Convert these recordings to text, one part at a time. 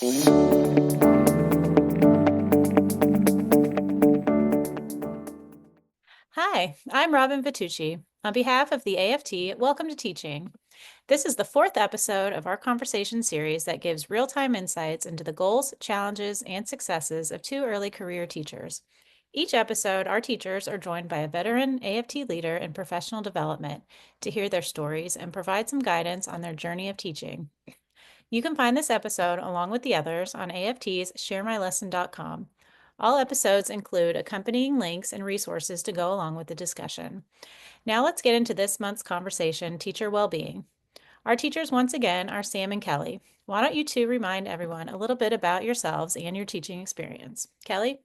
Hi, I'm Robin Vitucci. On behalf of the AFT, welcome to Teaching. This is the fourth episode of our conversation series that gives real-time insights into the goals, challenges, and successes of two early career teachers. Each episode, our teachers are joined by a veteran AFT leader in professional development to hear their stories and provide some guidance on their journey of teaching. You can find this episode, along with the others, on AFT's sharemylesson.com. All episodes include accompanying links and resources to go along with the discussion. Now let's get into this month's conversation, Teacher Wellbeing. Our teachers once again are Sam and Kelly. Why don't you two remind everyone a little bit about yourselves and your teaching experience? Kelly?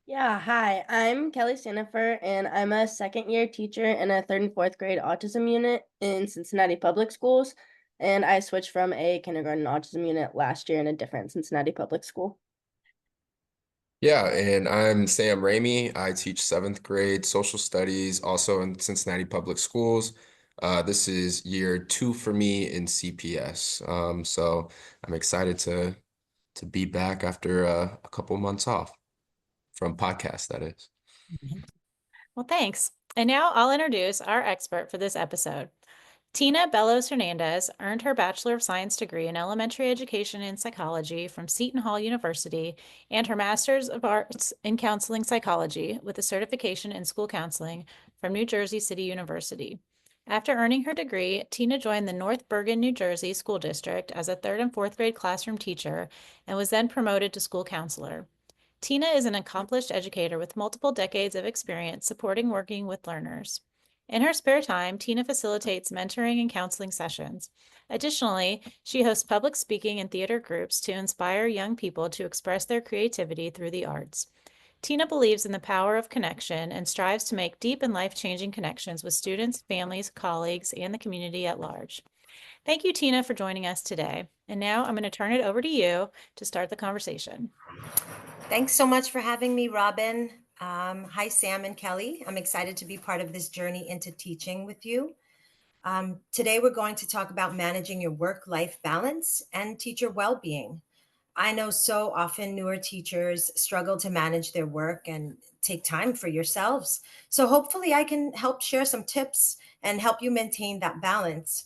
Yeah, hi, I'm Kelly Stanifer, and I'm a second-year teacher in a third and fourth grade autism unit in Cincinnati Public Schools, and I switched from a kindergarten autism unit last year in a different Cincinnati Public School. Yeah, and I'm Sam Ramey. I teach seventh grade social studies, also in Cincinnati Public Schools. This is year 2 for me in CPS. So I'm excited to be back after a couple months off from podcast, that is. Well, thanks. And now I'll introduce our expert for this episode. Tina Behlos-Hernandez earned her Bachelor of Science degree in Elementary Education and Psychology from Seton Hall University and her Master's of Arts in Counseling Psychology with a certification in school counseling from New Jersey City University. After earning her degree, Tina joined the North Bergen, New Jersey School District as a third and fourth grade classroom teacher and was then promoted to school counselor. Tina is an accomplished educator with multiple decades of experience supporting working with learners. In her spare time, Tina facilitates mentoring and counseling sessions. Additionally, she hosts public speaking and theater groups to inspire young people to express their creativity through the arts. Tina believes in the power of connection and strives to make deep and life-changing connections with students, families, colleagues, and the community at large. Thank you, Tina, for joining us today. And now I'm going to turn it over to you to start the conversation. Thanks so much for having me, Robin. Hi, Sam and Kelly. I'm excited to be part of this journey into teaching with you. Today, we're going to talk about managing your work-life balance and teacher well-being. I know so often newer teachers struggle to manage their work and take time for yourselves. So hopefully I can help share some tips and help you maintain that balance.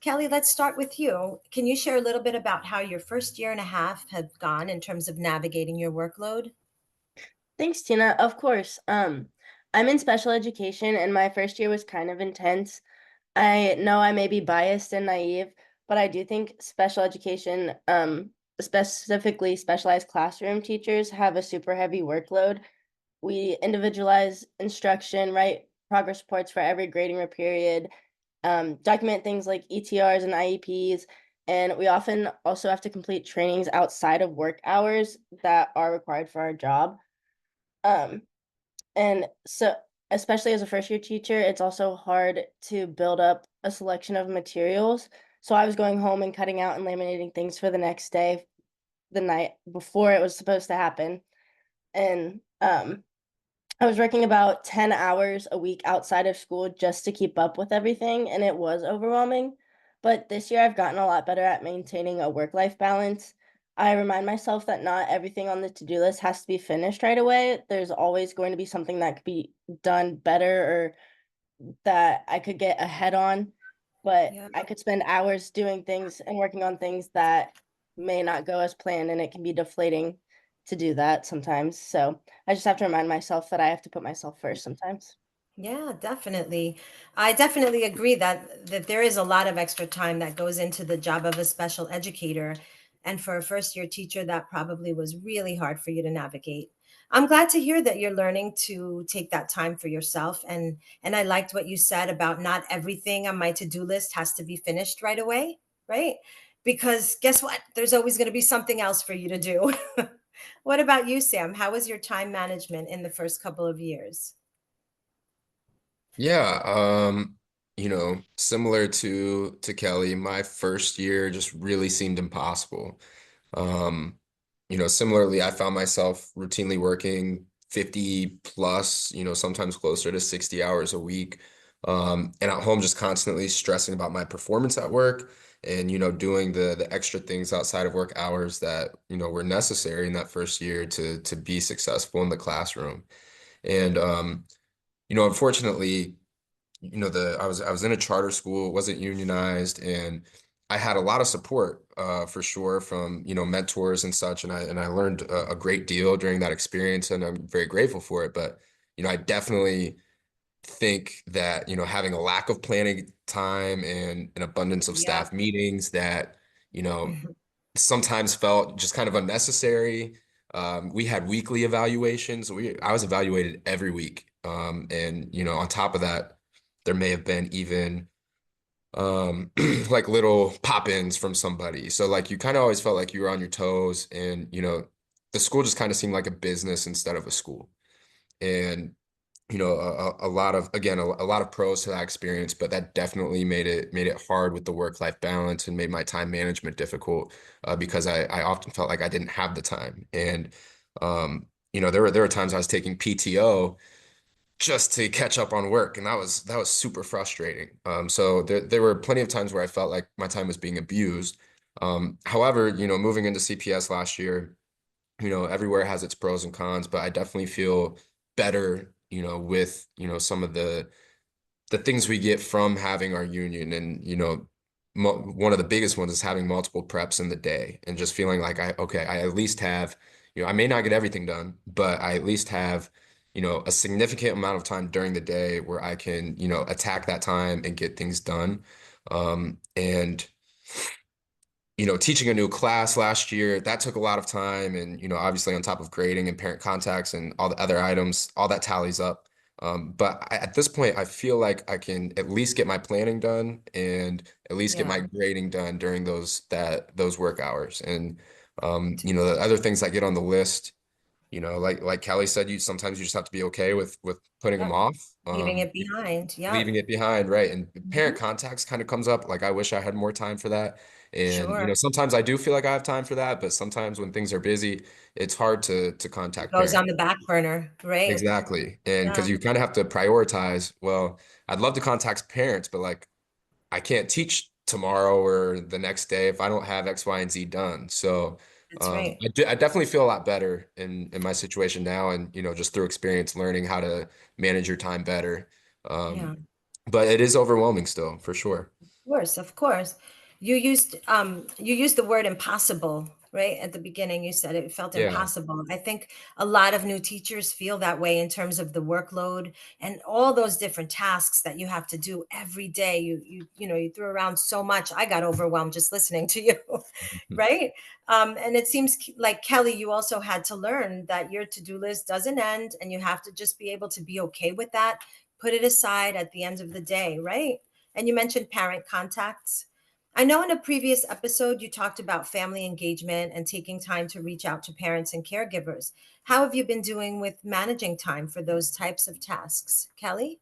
Kelly, let's start with you. Can you share a little bit about how your first year and a half have gone in terms of navigating your workload? Thanks, Tina. Of course. I'm in special education, and my first year was kind of intense. I know I may be biased and naive, but I do think special education, specifically specialized classroom teachers, have a super heavy workload. We individualize instruction, write progress reports for every grading period, document things like ETRs and IEPs, and we often also have to complete trainings outside of work hours that are required for our job. Um, and so, especially as a first year teacher, it's also hard to build up a selection of materials. So I was going home and cutting out and laminating things for the next day, the night before it was supposed to happen. And I was working about 10 hours a week outside of school just to keep up with everything, and it was overwhelming. But this year I've gotten a lot better at maintaining a work-life balance. I remind myself that not everything on the to-do list has to be finished right away. There's always going to be something that could be done better or that I could get ahead on, but Yeah. I could spend hours doing things and working on things that may not go as planned, and it can be deflating to do that sometimes. So I just have to remind myself that I have to put myself first sometimes. Yeah, definitely. I definitely agree that there is a lot of extra time that goes into the job of a special educator. And for a first year teacher, that probably was really hard for you to navigate. I'm glad to hear that you're learning to take that time for yourself. And I liked what you said about not everything on my to-do list has to be finished right away, right? Because guess what? There's always going to be something else for you to do. What about you, Sam? How was your time management in the first couple of years? Yeah, similar to Kelly, my first year just really seemed impossible. Um, similarly, I found myself routinely working 50 plus, sometimes closer to 60 hours a week. And at home, just constantly stressing about my performance at work and, doing the extra things outside of work hours that, were necessary in that first year to be successful in the classroom. And, unfortunately, I was in a charter school, wasn't unionized, and I had a lot of support for sure from mentors and such, and I learned a great deal during that experience, and I'm very grateful for it. But I definitely think that having a lack of planning time and an abundance of Yeah. staff meetings that you know Mhm. sometimes felt just kind of unnecessary. We had weekly evaluations. I was evaluated every week. And on top of that, there may have been even like little pop-ins from somebody. So like you kind of always felt like you were on your toes, and the school just kind of seemed like a business instead of a school. And a lot of, again, a lot of pros to that experience, but that definitely made it hard with the work-life balance and made my time management difficult, because I often felt like I didn't have the time. And there were times I was taking PTO just to catch up on work, and that was super frustrating. So there were plenty of times where I felt like my time was being abused. However, moving into CPS last year, everywhere has its pros and cons, but I definitely feel better, with, some of the things we get from having our union. And, one of the biggest ones is having multiple preps in the day and just feeling like I at least have, I may not get everything done, but I at least have, a significant amount of time during the day where I can, attack that time and get things done. And teaching a new class last year, that took a lot of time. And, obviously on top of grading and parent contacts and all the other items, all that tallies up. But at this point, I feel like I can at least get my planning done and at least get Yeah. my grading done during those work hours. And, the other things that get on the list, like Kelly said, sometimes you just have to be okay with putting them Yep. off. Leaving it behind. Yep. Leaving it behind, right? And parent Mhm. contacts kind of comes up. Like I wish I had more time for that. And Sure. sometimes I do feel like I have time for that, but sometimes when things are busy, it's hard to It contact goes parents. on the back burner, right? Exactly. And because Yeah, you kind of have to prioritize, well, I'd love to contact parents, but like I can't teach tomorrow or the next day if I don't have X, Y, and Z done. So that's right. I definitely feel a lot better in my situation now, and just through experience learning how to manage your time better. Um, Yeah. but it is overwhelming still, for sure. Course, of course. You used the word impossible, right? At the beginning, you said it felt Yeah. impossible. I think a lot of new teachers feel that way in terms of the workload and all those different tasks that you have to do every day. You threw around so much. I got overwhelmed just listening to you, right? And it seems like Kelly, you also had to learn that your to-do list doesn't end, and you have to just be able to be okay with that, put it aside at the end of the day, right? And you mentioned parent contacts. I know in a previous episode you talked about family engagement and taking time to reach out to parents and caregivers. How have you been doing with managing time for those types of tasks? Kelly?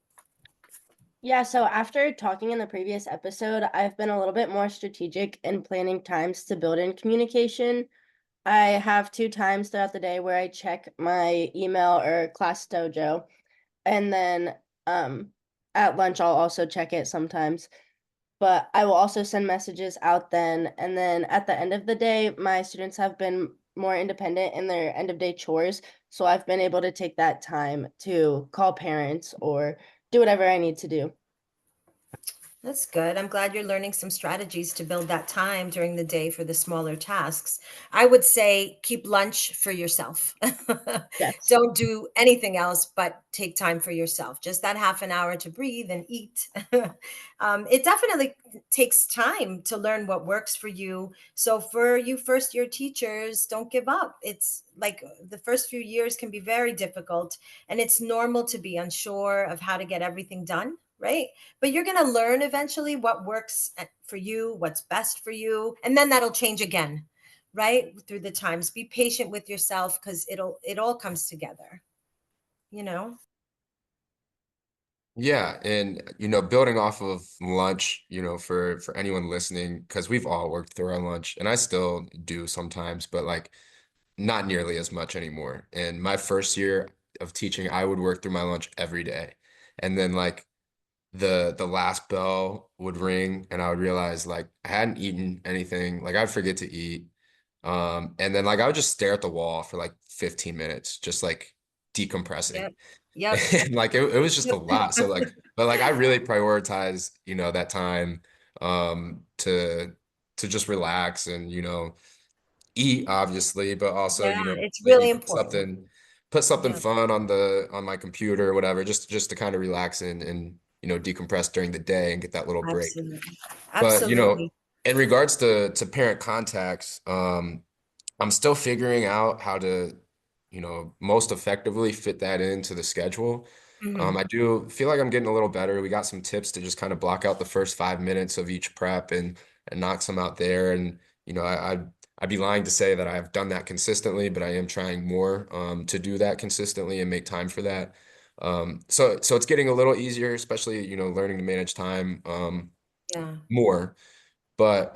Yeah, so after talking in the previous episode, I've been a little bit more strategic in planning times to build in communication. I have two times throughout the day where I check my email or class dojo, and then at lunch I'll also check it sometimes. But I will also send messages out then. And then at the end of the day, my students have been more independent in their end of day chores. So I've been able to take that time to call parents or do whatever I need to do. That's good. I'm glad you're learning some strategies to build that time during the day for the smaller tasks. I would say keep lunch for yourself. Yes. Don't do anything else but take time for yourself. Just that half an hour to breathe and eat. It definitely takes time to learn what works for you. So, for you first year teachers, don't give up. It's like the first few years can be very difficult, and it's normal to be unsure of how to get everything done, right? But you're going to learn eventually what works for you, what's best for you, and then that'll change again, right? Through the times. Be patient with yourself because it all comes together, you know? Yeah, and building off of lunch, for anyone listening, because we've all worked through our lunch, and I still do sometimes, but like not nearly as much anymore. And my first year of teaching, I would work through my lunch every day. And then like the last bell would ring and I would realize like I hadn't eaten anything. Like I'd forget to eat. And then like I would just stare at the wall for like 15 minutes, just like decompressing. Yep. Yep. And like it was just a Yep. lot. So like, but like I really prioritize, that time to just relax and, eat obviously, but also, Yeah, it's really maybe important. put something Yeah, fun on my computer or whatever, just to kind of relax and decompress during the day and get that little break. absolutely. But, Absolutely. in regards to parent contacts, I'm still figuring out how to, most effectively fit that into the schedule. Hmm. I do feel like I'm getting a little better. We got some tips to just kind of block out the first 5 minutes of each prep and knock some out there. And, I'd be lying to say that I've done that consistently, but I am trying more to do that consistently and make time for that. So it's getting a little easier, especially, learning to manage time Yeah. more. But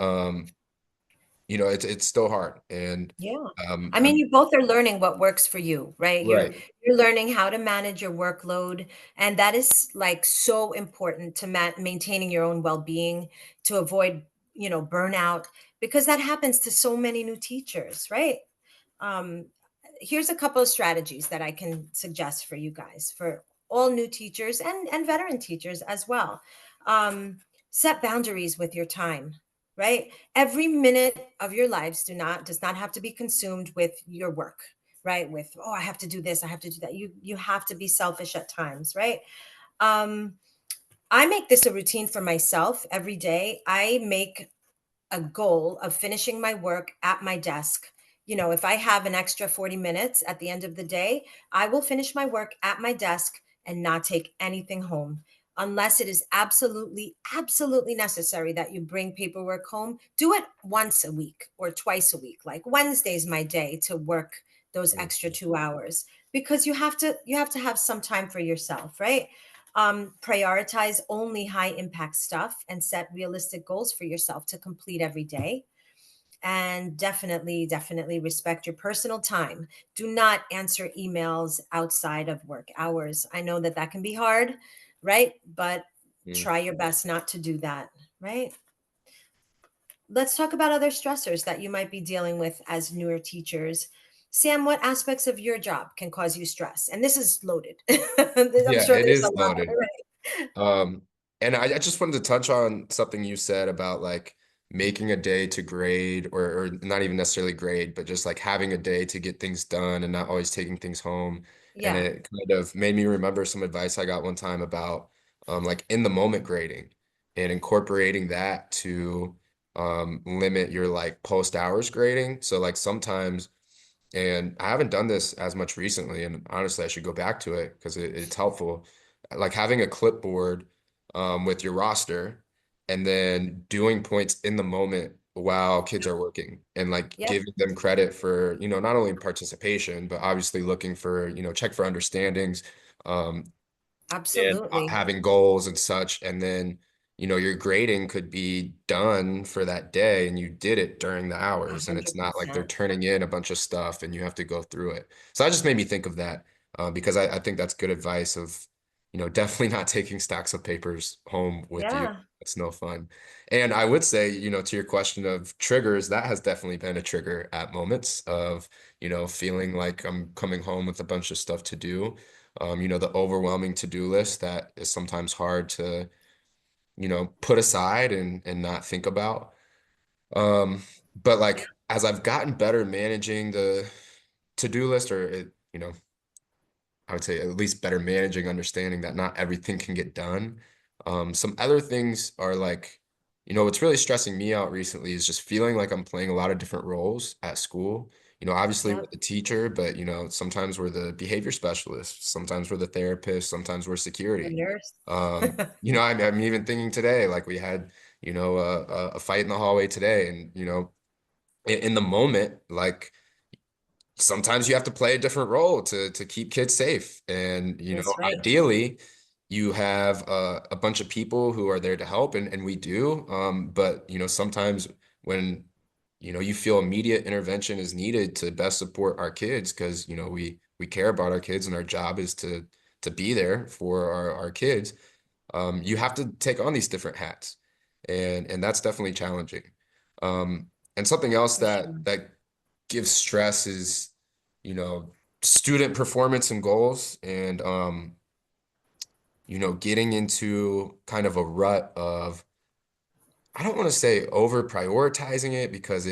it's still hard. And Yeah. I mean, I'm you both are learning what works for you, right? You're right. you're learning how to manage your workload, and that is like so important to maintaining your own well-being, to avoid, burnout, because that happens to so many new teachers, right? Um, Here's a couple of strategies that I can suggest for you guys, for all new teachers and veteran teachers as well. Um, Set boundaries with your time, right? Every minute of your lives does not have to be consumed with your work, right? With, oh, I have to do this, I have to do that. You have to be selfish at times, right? Um, I make this a routine for myself every day. I make a goal of finishing my work at my desk. If I have an extra 40 minutes at the end of the day, I will finish my work at my desk and not take anything home. Unless it is absolutely, absolutely necessary that you bring paperwork home, do it once a week or twice a week. Like Wednesday's my day to work those extra 2 hours, because you have to have some time for yourself, right? Prioritize only high impact stuff and set realistic goals for yourself to complete every day. And definitely respect your personal time. Do not answer emails outside of work hours. I know that that can be hard, right? But Mm. try your best not to do that, right? Let's talk about other stressors that you might be dealing with as newer teachers. Sam, what aspects of your job can cause you stress? And this is loaded. I'm Yeah, sure it there's a is lot, loaded. right? And I just wanted to touch on something you said about like making a day to grade or not even necessarily grade, but just like having a day to get things done and not always taking things home. And Yeah, it kind of made me remember some advice I got one time about like in the moment grading and incorporating that to limit your like post hours grading. So like sometimes, and I haven't done this as much recently, and honestly, I should go back to it because it's helpful. Like having a clipboard with your roster and then doing points in the moment while kids are working and like yep, giving them credit for, not only participation, but obviously looking for, check for understandings. Um, and absolutely. having goals and such. And then, your grading could be done for that day and you did it during the hours. And it's not like they're 100%. turning in a bunch of stuff and you have to go through it. So that just made me think of that because I think that's good advice of, definitely not taking stacks of papers home with you. Yeah, It's no fun. And I would say, to your question of triggers, that has definitely been a trigger at moments of, feeling like I'm coming home with a bunch of stuff to do, the overwhelming to-do list that is sometimes hard to, put aside and not think about. But yeah, like as I've gotten better managing the to-do list or I would say at least better managing, understanding that not everything can get done. Some other things are like, what's really stressing me out recently is just feeling like I'm playing a lot of different roles at school. Obviously we're yep. the teacher, but sometimes we're the behavior specialist, sometimes we're the therapist, sometimes we're The security. nurse. I'm even thinking today, like we had, a fight in the hallway today, and in the moment, like sometimes you have to play a different role to keep kids safe. And, That's right. ideally, you have a bunch of people who are there to help, and we do. But, sometimes when, you feel immediate intervention is needed to best support our kids because, we care about our kids and our job is to be there for our kids. you have to take on these different hats, and that's definitely challenging. And something else For sure. that gives stress is, student performance and goals, and getting into kind of a rut of, I don't want to say over prioritizing it, because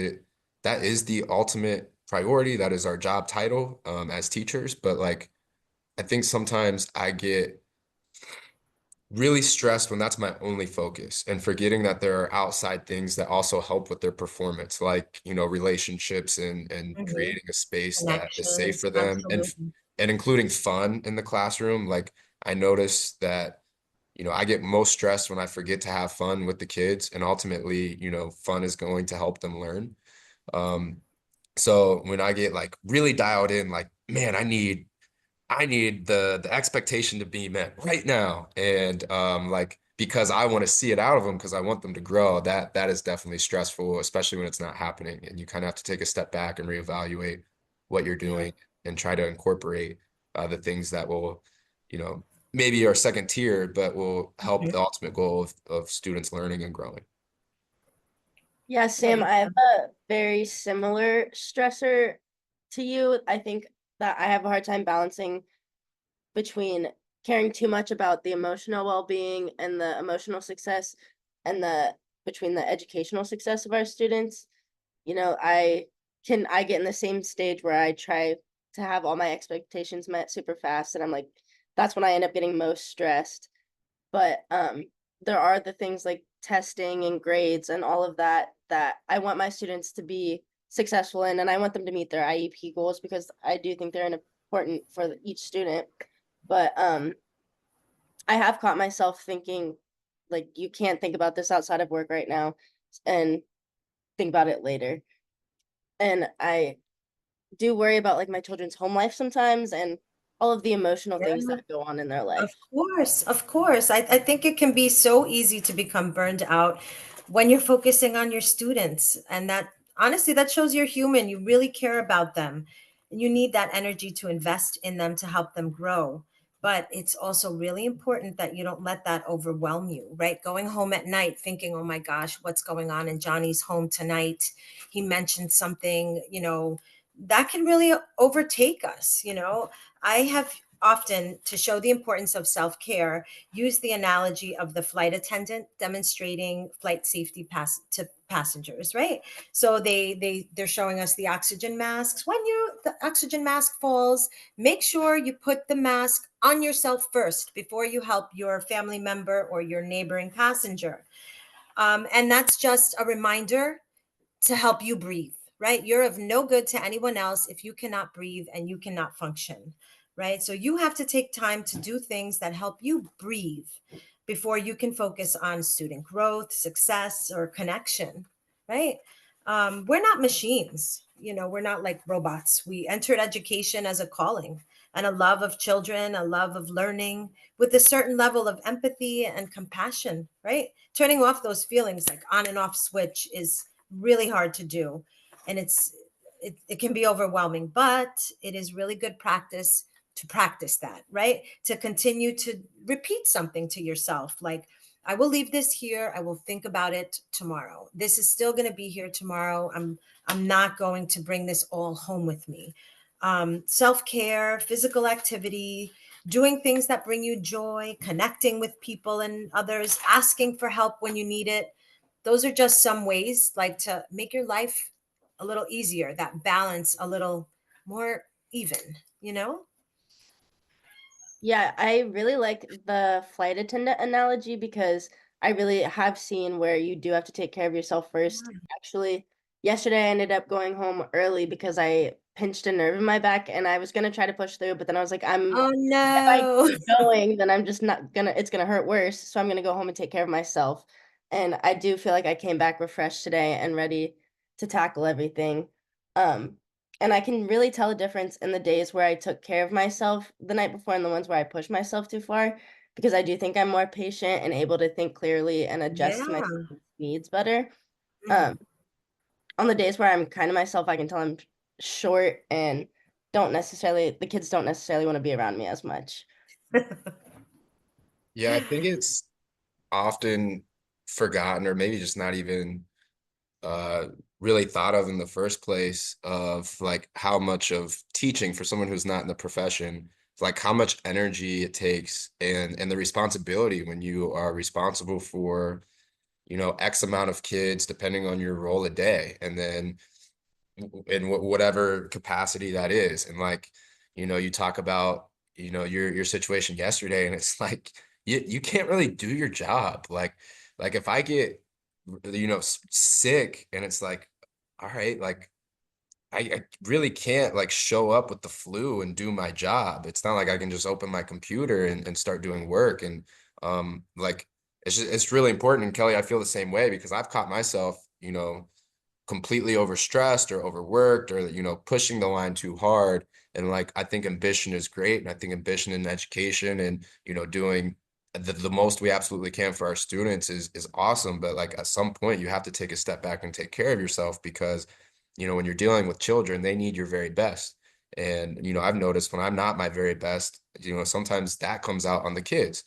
that is the ultimate priority. That is our job title as teachers. But like, I think sometimes I get really stressed when that's my only focus, and forgetting that there are outside things that also help with their performance, like, relationships, and Mhm. creating a space that is safe Connections, for them, absolutely. and including fun in the classroom. Like, I notice that, I get most stressed when I forget to have fun with the kids, and ultimately, fun is going to help them learn. Um, so when I get like really dialed in, like, man, I need the expectation to be met right now. And like, because I want to see it out of them, because I want them to grow, that is definitely stressful, especially when it's not happening. And you kind of have to take a step back and reevaluate what you're Yeah. doing, and try to incorporate the things that will, you know, maybe are second tier, but will help Mhm. the ultimate goal of students learning and growing. Yeah, Yeah, Sam, I have a very similar stressor to you. I think that I have a hard time balancing between caring too much about the emotional well-being and the emotional success, and the between the educational success of our students. I get in the same stage where I try to have all my expectations met super fast, and I'm like, that's when I end up getting most stressed. But there are the things like testing and grades and all of that that I want my students to be successful in, and I want them to meet their IEP goals, because I do think they're important for each student. But I have caught myself thinking, like, you can't think about this outside of work right now, and think about it later. And I do worry about like my children's home life sometimes, and all of the emotional things yeah. that go on in their Of life. course, of course. I think it can be so easy to become burned out when you're focusing on your students. And that honestly, that shows you're human. You really care about them. And you need that energy to invest in them to help them grow. But it's also really important that you don't let that overwhelm you, right? Going home at night thinking, oh my gosh, what's going on in Johnny's home tonight? He mentioned something, that can really overtake us. I have often, to show the importance of self-care, use the analogy of the flight attendant demonstrating flight safety to passengers, right? So they're showing us the oxygen masks. When the oxygen mask falls, make sure you put the mask on yourself first before you help your family member or your neighboring passenger. And that's just a reminder to help you breathe, right? You're of no good to anyone else if you cannot breathe and you cannot function, right? So you have to take time to do things that help you breathe before you can focus on student growth, success, or connection, right? We're not machines. We're not like robots. We entered education as a calling and a love of children, a love of learning with a certain level of empathy and compassion, right? Turning off those feelings, like on and off switch, is really hard to do. And it can be overwhelming, but it is really good practice to practice that, right? To continue to repeat something to yourself, like, I will leave this here. I will think about it tomorrow. This is still going to be here tomorrow. I'm not going to bring this all home with me. Self-care, physical activity, doing things that bring you joy, connecting with people and others, asking for help when you need it. Those are just some ways, like, to make your life a little easier, that balance a little more even. Yeah, I really like the flight attendant analogy, because I really have seen where you do have to take care of yourself first. Actually, yesterday I ended up going home early because I pinched a nerve in my back, and I was gonna try to push through, but then I was like, Oh if I no. keep going, then I'm just not gonna, it's gonna hurt worse. So I'm gonna go home and take care of myself. And I do feel like I came back refreshed today and ready to tackle everything. Um, and I can really tell a difference in the days where I took care of myself the night before and the ones where I pushed myself too far, because I do think I'm more patient and able to think clearly and adjust to my Yeah. students' needs better. Um, Mhm. on the days where I'm kind of myself, I can tell I'm short and the kids don't necessarily want to be around me as much. Yeah, I think it's often forgotten or maybe just not even uh really thought of in the first place of like how much of teaching for someone who's not in the profession, like how much energy it takes and the responsibility when you are responsible for, X amount of kids depending on your role a day. And then in whatever capacity that is. And like, you talk about, your situation yesterday, and it's like you can't really do your job. Like if I get, sick, and it's like, all right, like I really can't like show up with the flu and do my job. It's not like I can just open my computer and start doing work. And like it's really important. And Kelly, I feel the same way because I've caught myself, completely overstressed or overworked or pushing the line too hard. And like I think ambition is great, and I think ambition in education and doing the most we absolutely can for our students is awesome. But like at some point you have to take a step back and take care of yourself because when you're dealing with children, they need your very best. And I've noticed when I'm not my very best, sometimes that comes out on the kids.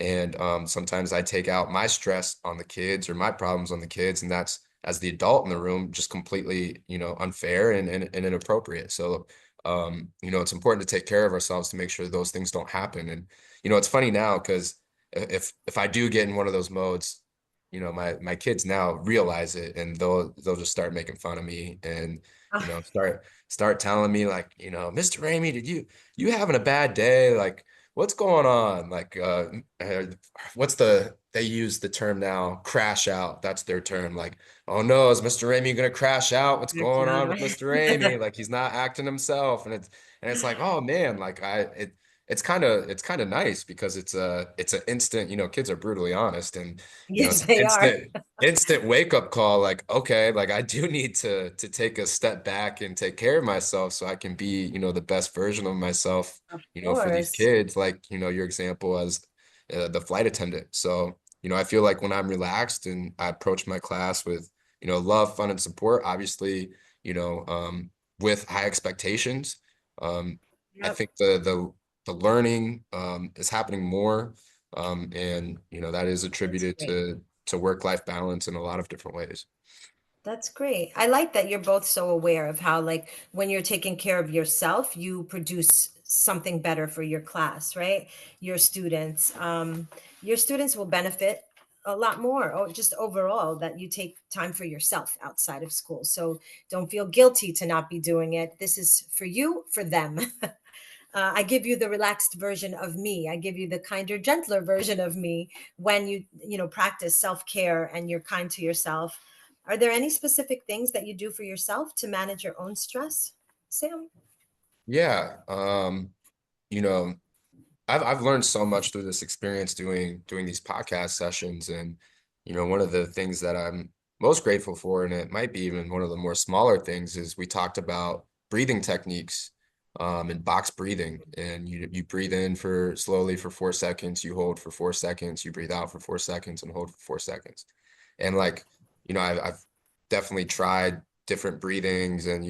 And sometimes I take out my stress on the kids or my problems on the kids, and that's, as the adult in the room, just completely, unfair and inappropriate. So, it's important to take care of ourselves to make sure those things don't happen. And, it's funny now because if I do get in one of those modes, my kids now realize it, and they'll just start making fun of me and, start telling me like, Mr. Ramey, you having a bad day? Like, what's going on? Like, they use the term now, crash out. That's their term. Like, oh no, is Mr. Ramey gonna crash out? What's going on with Mr. Ramey? Like he's not acting himself. And it's like, oh man, like it's kind of nice because it's an instant, kids are brutally honest, and Yes, it's an they are. instant wake up call. Like, okay, like I do need to take a step back and take care of myself so I can be, the best version of myself, Of for these course. kids, like, your example as the flight attendant. So, I feel like when I'm relaxed and I approach my class with, love, fun, and support, obviously, with high expectations, I Yep. think the learning is happening more. And, that is That's attributed great. to work-life balance in a lot of different ways. That's great. I like that you're both so aware of how, like, when you're taking care of yourself, you produce something better for your class, right? Your students. Your students will benefit a lot more, or just overall, that you take time for yourself outside of school. So don't feel guilty to not be doing it. This is for you, for them. I give you the relaxed version of me. I give you the kinder, gentler version of me when you practice self-care and you're kind to yourself. Are there any specific things that you do for yourself to manage your own stress, Sam? Yeah. You know, I've learned so much through this experience doing these podcast sessions. And one of the things that I'm most grateful for, and it might be even one of the more smaller things, is we talked about breathing techniques, and box breathing. And you breathe in for slowly for 4 seconds, you hold for 4 seconds, you breathe out for 4 seconds, and hold for 4 seconds. And like, I've definitely tried different breathings, and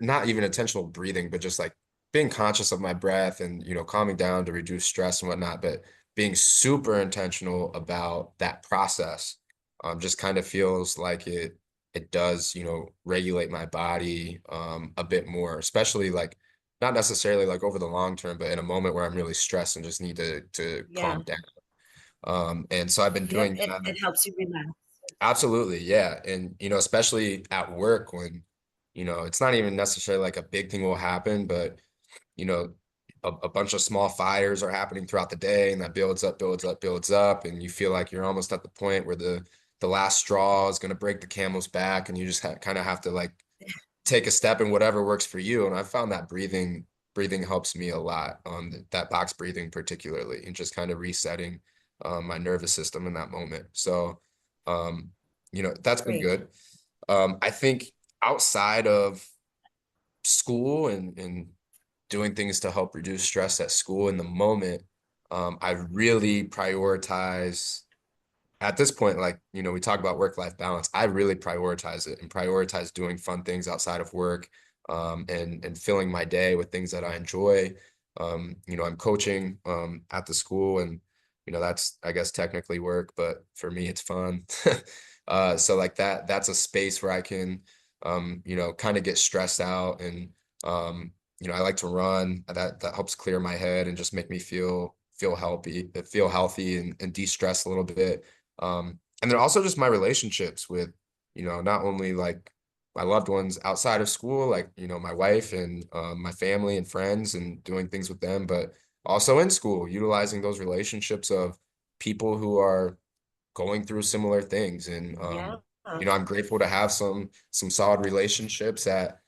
not even intentional breathing, but just like being conscious of my breath and, calming down to reduce stress and whatnot, but being super intentional about that process, just kind of feels like it does, regulate my body, a bit more, especially like not necessarily like over the long term, but in a moment where I'm really stressed and just need to Yeah. calm down. And so I've been Yep. doing It, that. it helps you relax. Absolutely, yeah. And especially at work when, it's not even necessarily like a big thing will happen, but you know, a bunch of small fires are happening throughout the day, and that builds up, builds up, builds up, and you feel like you're almost at the point where the last straw is going to break the camel's back, and you just kind of have to like take a step in whatever works for you. And I found that breathing helps me a lot on that box breathing particularly, and just kind of resetting my nervous system in that moment. So, that's been Great. good. I think outside of school and doing things to help reduce stress at school in the moment, I really prioritize at this point, like, we talk about work-life balance. I really prioritize it and prioritize doing fun things outside of work, and filling my day with things that I enjoy. I'm coaching at the school, and that's, I guess, technically work, but for me it's fun. So like that's a space where I can kind of get stressed out, and I like to run. That helps clear my head and just make me feel healthy and de-stress a little bit. And then also just my relationships with not only like my loved ones outside of school, like my wife and my family and friends, and doing things with them, but also in school, utilizing those relationships of people who are going through similar things. And Yeah. I'm grateful to have some solid relationships at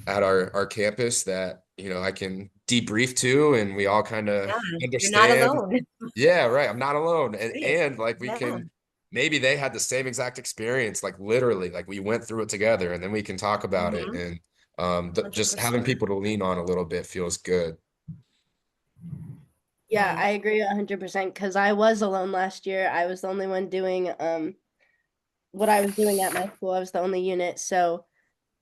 our campus that I can debrief to, and we all kind of Yeah. You're not understand. alone. Yeah, right. I'm not alone. And Right. and like we Yeah. can, maybe they had the same exact experience, like literally, like we went through it together, and then we can talk about it. Mhm. And just having 100%. people to lean on a little bit feels good. Yeah, Right. I agree 100% because I was alone last year. I was the only one doing what I was doing at my school. I was the only unit. So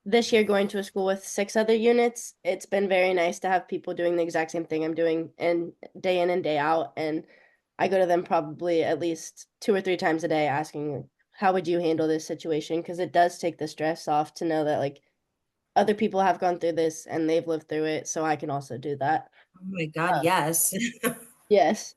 this year going to a school with 6 other units, it's been very nice to have people doing the exact same thing I'm doing and day in and day out. And I go to them probably at least 2 or 3 times a day asking, how would you handle this situation? Because it does take the stress off to know that like other people have gone through this and they've lived through it, so I can also do that. Oh my God, yes. Yes.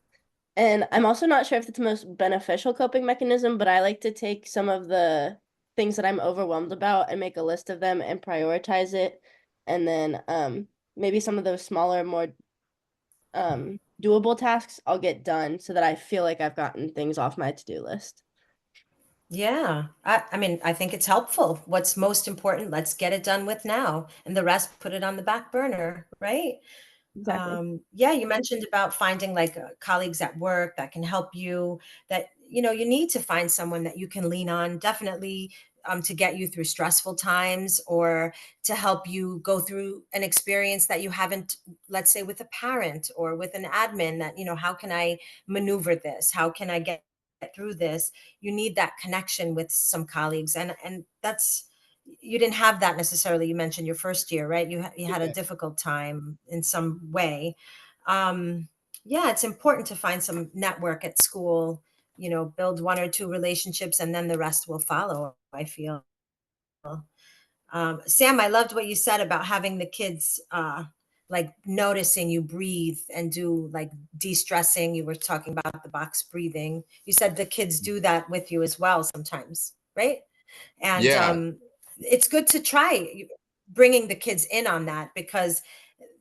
And I'm also not sure if it's the most beneficial coping mechanism, but I like to take some of the things that I'm overwhelmed about and make a list of them and prioritize it. And then maybe some of those smaller, more doable tasks I'll get done so that I feel like I've gotten things off my to-do list. Yeah. I mean, I think it's helpful. What's most important, let's get it done with now, and the rest put it on the back burner, right? Exactly. Yeah, you mentioned about finding like colleagues at work that can help you, that, you need to find someone that you can lean on, definitely, to get you through stressful times, or to help you go through an experience that you haven't, let's say with a parent or with an admin, that, how can I maneuver this? How can I get through this? You need that connection with some colleagues. And that's, you didn't have that necessarily. You mentioned your first year, right? You had a Yeah. difficult time in some way. Um, yeah, it's important to find some network at school, build 1 or 2 relationships, and then the rest will follow, I feel. Sam, I loved what you said about having the kids, like noticing you breathe and do like de-stressing. You were talking about the box breathing. You said the kids do that with you as well sometimes, right? And Yeah. it's good to try bringing the kids in on that, because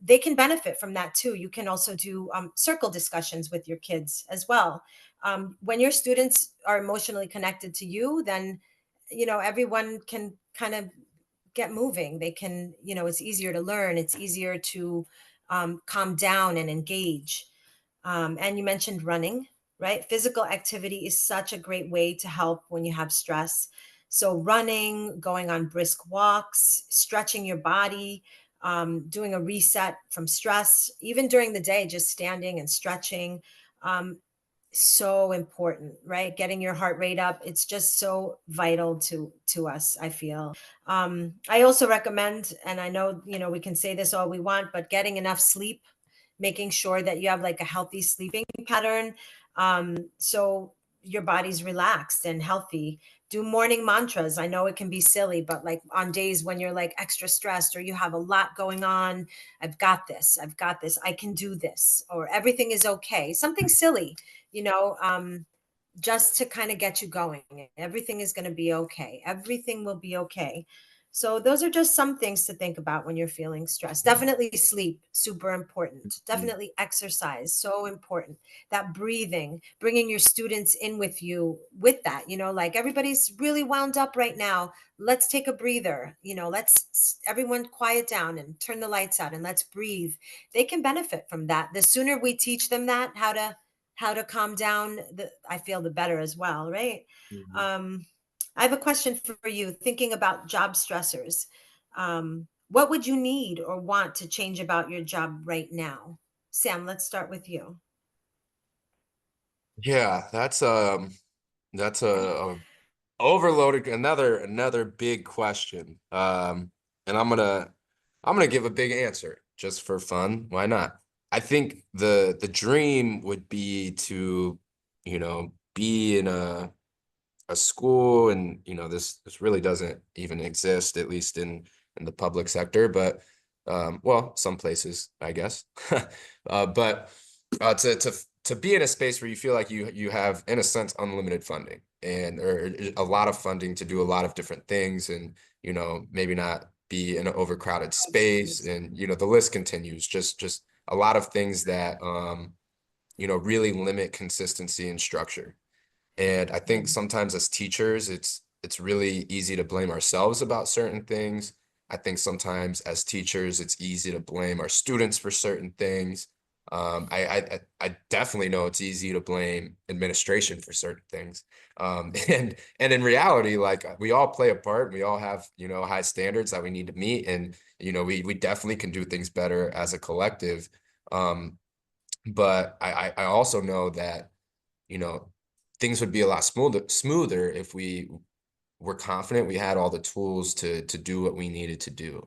they can benefit from that too. You can also do circle discussions with your kids as well. When your students are emotionally connected to you, then everyone can kind of get moving. They can, it's easier to learn. It's easier to calm down and engage. And you mentioned running, right? Physical activity is such a great way to help when you have stress. So, running, going on brisk walks, stretching your body, doing a reset from stress, even during the day, just standing and stretching. Um, so important, right? Getting your heart rate up. It's just so vital to us, I feel. I also recommend, and I know, we can say this all we want, but getting enough sleep, making sure that you have like a healthy sleeping pattern, so your body's relaxed and healthy. Do morning mantras. I know it can be silly, but like on days when you're like extra stressed or you have a lot going on, I've got this, I can do this, or everything is okay. Something silly, you know, just to kind of get you going. Everything is going to be okay. Everything will be okay. So those are just some things to think about when you're feeling stressed. Definitely sleep, super important. Definitely exercise, so important. That breathing, bringing your students in with you with that, like everybody's really wound up right now. Let's take a breather, let's everyone quiet down and turn the lights out and let's breathe. They can benefit from that. The sooner we teach them that, how to calm down, I feel the better as well, right? Mhm. um I have a question for you, thinking about job stressors. What would you need or want to change about your job right now? Sam, let's start with you. Yeah, that's a overloaded, another big question. And I'm gonna give a big answer just for fun. Why not? I think the dream would be to, be in a school, and this really doesn't even exist, at least in the public sector, but well, some places, I guess. But to be in a space where you feel like you have, in a sense, unlimited funding, and or a lot of funding to do a lot of different things, and maybe not be in an overcrowded space, and the list continues. Just a lot of things that really limit consistency and structure. And I think sometimes as teachers, it's really easy to blame ourselves about certain things. I think sometimes as teachers, it's easy to blame our students for certain things. I definitely know it's easy to blame administration for certain things. And in reality, like, we all play a part. We all have, high standards that we need to meet, and we definitely can do things better as a collective. But I also know that you know, things would be a lot smoother if we were confident we had all the tools to do what we needed to do.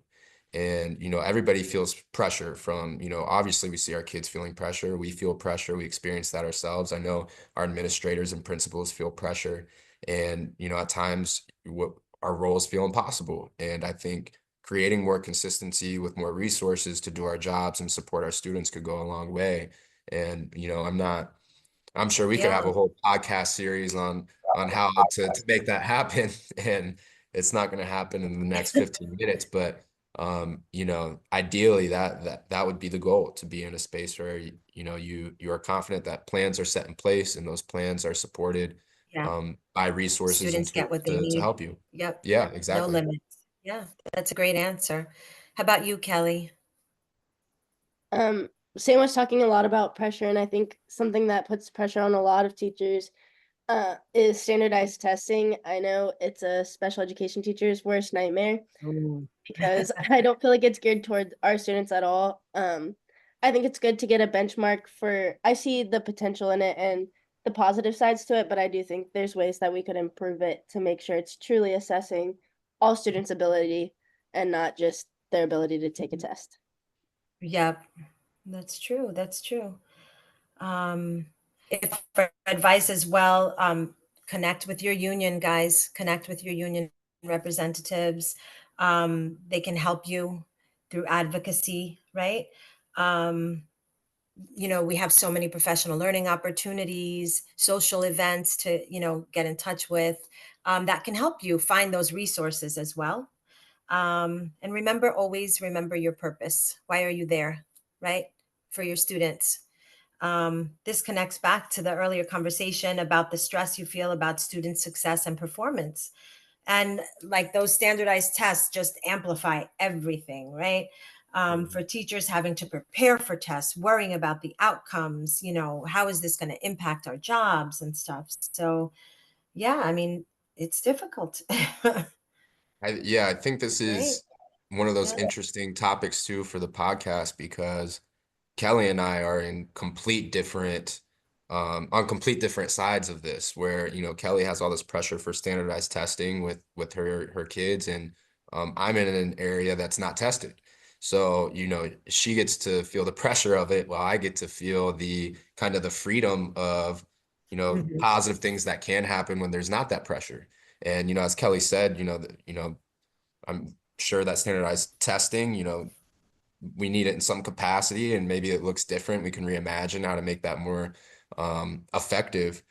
And, everybody feels pressure from, obviously we see our kids feeling pressure. We feel pressure. We experience that ourselves. I know our administrators and principals feel pressure. And, at times what our roles feel impossible. And I think creating more consistency with more resources to do our jobs and support our students could go a long way. And, I'm sure we could have Yeah. a whole podcast series on how to make that happen, and it's not going to happen in the next 15 minutes. But ideally, that would be the goal, to be in a space where you are confident that plans are set in place, and those plans are supported Yeah. by resources and Students get tools what they to need. help you. Yep. Yeah, No exactly. limits. Yeah, that's a great answer. How about you, Kelly? Um, Sam was talking a lot about pressure, and I think something that puts pressure on a lot of teachers is standardized testing. I know it's a special education teacher's worst nightmare Mm. because I don't feel like it's geared toward our students at all. I think it's good to get a benchmark for, I see the potential in it and the positive sides to it, but I do think there's ways that we could improve it to make sure it's truly assessing all students' ability and not just their ability to take a test. Yep, that's true. That's true. Um, if for advice as well, connect with your union, guys. Connect with your union representatives. They can help you through advocacy, right? Um, we have so many professional learning opportunities, social events to, get in touch with, that can help you find those resources as well. And remember, always remember your purpose. Why are you there, right? For your students. This connects back to the earlier conversation about the stress you feel about student success and performance. And like those standardized tests just amplify everything, right? For teachers having to prepare for tests, worrying about the outcomes, how is this going to impact our jobs and stuff? So, yeah, I mean, it's difficult. Yeah, I think this Right? is one of those Yeah. interesting topics too for the podcast, because Kelly and I are in on complete different sides of this, where, Kelly has all this pressure for standardized testing with her kids, and I'm in an area that's not tested. So, she gets to feel the pressure of it, while I get to feel the kind of the freedom of, Mhm. positive things that can happen when there's not that pressure. And, as Kelly said, I'm sure that standardized testing, we need it in some capacity, and maybe it looks different. We can reimagine how to make that more effective.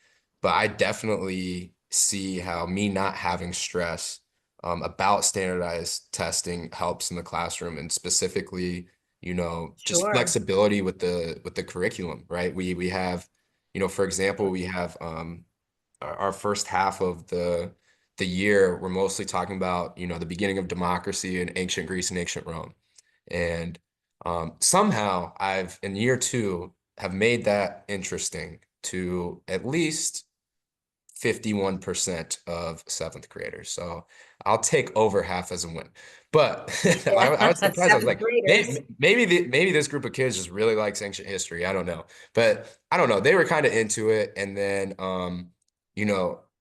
But I definitely see how me not having stress about standardized testing helps in the classroom, and specifically, just Sure. flexibility with the curriculum, right? We have, for example, we have our first half of the year, we're mostly talking about, the beginning of democracy in ancient Greece and ancient Rome. And somehow I've, in year two, have made that interesting to at least 51% of seventh graders. So I'll take over half as a win. But I was Yeah. surprised. I was Seventh like, graders. maybe this group of kids just really likes ancient history. I don't know. But I don't know. They were kind of into it. And then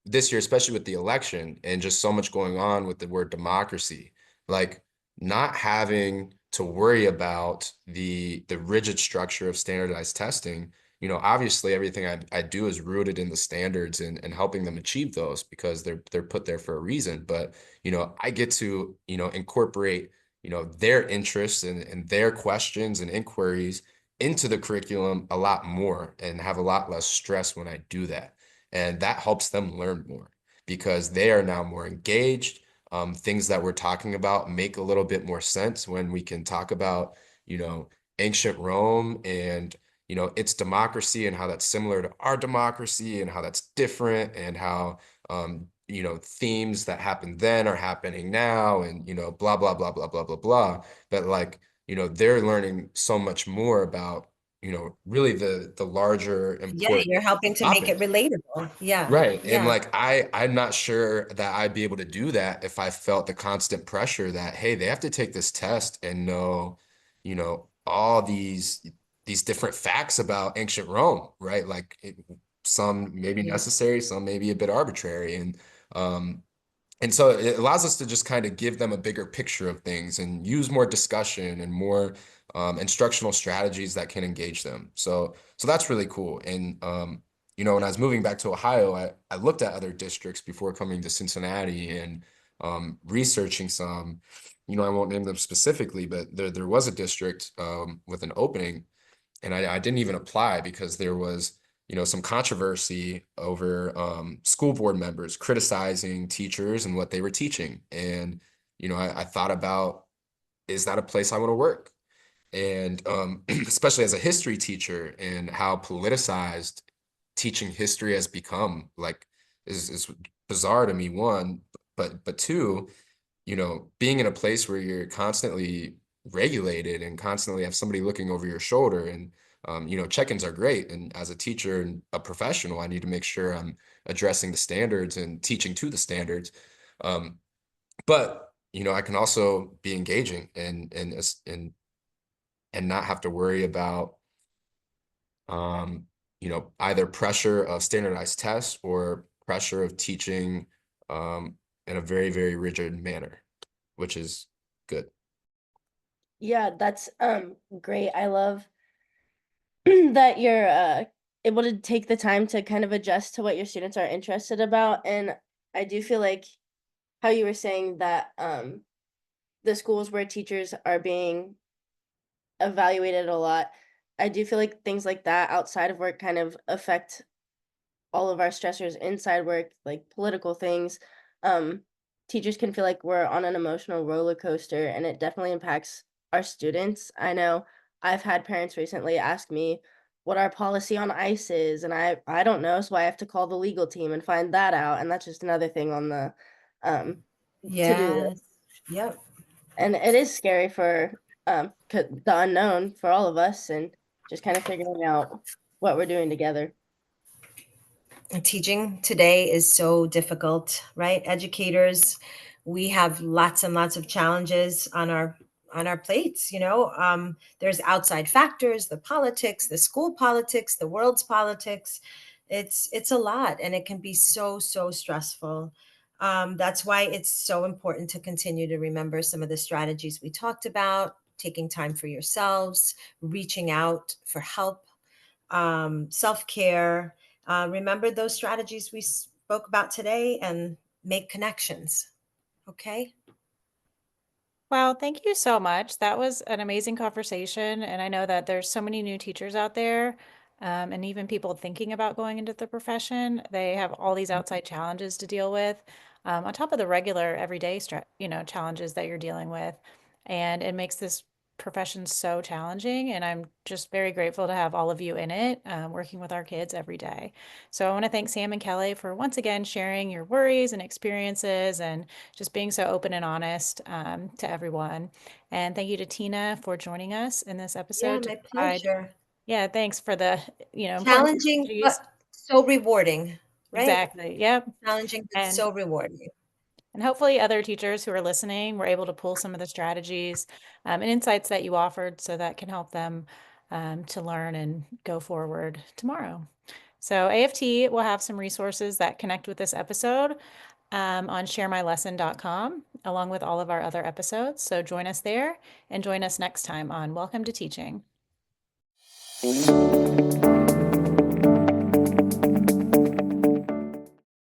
this year, especially with the election and just so much going on with the word democracy, like not having to worry about the rigid structure of standardized testing. Obviously everything I do is rooted in the standards and helping them achieve those because they're put there for a reason. But, I get to, incorporate, their interests and their questions and inquiries into the curriculum a lot more and have a lot less stress when I do that. And that helps them learn more because they are now more engaged. Things that we're talking about make a little bit more sense when we can talk about, ancient Rome and, its democracy and how that's similar to our democracy and how that's different and how, themes that happened then are happening now and, blah, blah, blah, blah, blah, blah, blah. But like, they're learning so much more about, really the larger Yeah, important you're helping to make it topics. relatable. Yeah. Right. And Yeah. like I'm not sure that I'd be able to do that if I felt the constant pressure that, hey, they have to take this test and know, all these different facts about ancient Rome, right? Like some may be Yeah. necessary, some may be a bit arbitrary. Um and so it allows us to just kind of give them a bigger picture of things and use more discussion and more instructional strategies that can engage them. So that's really cool. And when I was moving back to Ohio, I looked at other districts before coming to Cincinnati and researching some. I won't name them specifically, but there was a district with an opening, and I didn't even apply because there was some controversy over school board members criticizing teachers and what they were teaching. And I thought about, is that a place I want to work? And especially as a history teacher and how politicized teaching history has become, like is bizarre to me, one, but two, being in a place where you're constantly regulated and constantly have somebody looking over your shoulder and check-ins are great. And as a teacher and a professional, I need to make sure I'm addressing the standards and teaching to the standards. But I can also be engaging and not have to worry about either pressure of standardized tests or pressure of teaching in a very, very rigid manner, which is good. Yeah, that's great. I love that you're able to take the time to kind of adjust to what your students are interested about. And I do feel like how you were saying that the schools where teachers are being evaluated a lot, I do feel like things like that outside of work kind of affect all of our stressors inside work, like political things. Um, Teachers can feel like we're on an emotional roller coaster, and it definitely impacts our students. I know I've had parents recently ask me what our policy on ICE is, and I don't know, so I have to call the legal team and find that out, and that's just another thing on the um to-do list. Yes. Yep. And it is scary for the unknown for all of us, and just kind of figuring out what we're doing together. And teaching today is so difficult, right? Educators, we have lots and lots of challenges on our plates. There's outside factors, the politics, the school politics, the world's politics. It's a lot, and it can be so stressful. That's why it's so important to continue to remember some of the strategies we talked about, taking time for yourselves, reaching out for help, self-care. Remember those strategies we spoke about today and make connections. Okay. Wow, thank you so much. That was an amazing conversation. And I know that there's so many new teachers out there, and even people thinking about going into the profession. They have all these outside challenges to deal with, on top of the regular everyday challenges that you're dealing with. And it makes this profession so challenging. And I'm just very grateful to have all of you in it, working with our kids every day. So I want to thank Sam and Kelly for once again sharing your worries and experiences and just being so open and honest, to everyone. And thank you to Tina for joining us in this Yeah, episode to my provide, pleasure. yeah, thanks for the, important Challenging, strategies. but so rewarding, right? Exactly. Yep. Challenging, but And so rewarding. and hopefully other teachers who are listening were able to pull some of the strategies, and insights that you offered so that can help them, to learn and go forward tomorrow. So AFT will have some resources that connect with this episode. on sharemylesson.com, along with all of our other episodes. So join us there and join us next time on Welcome to Teaching.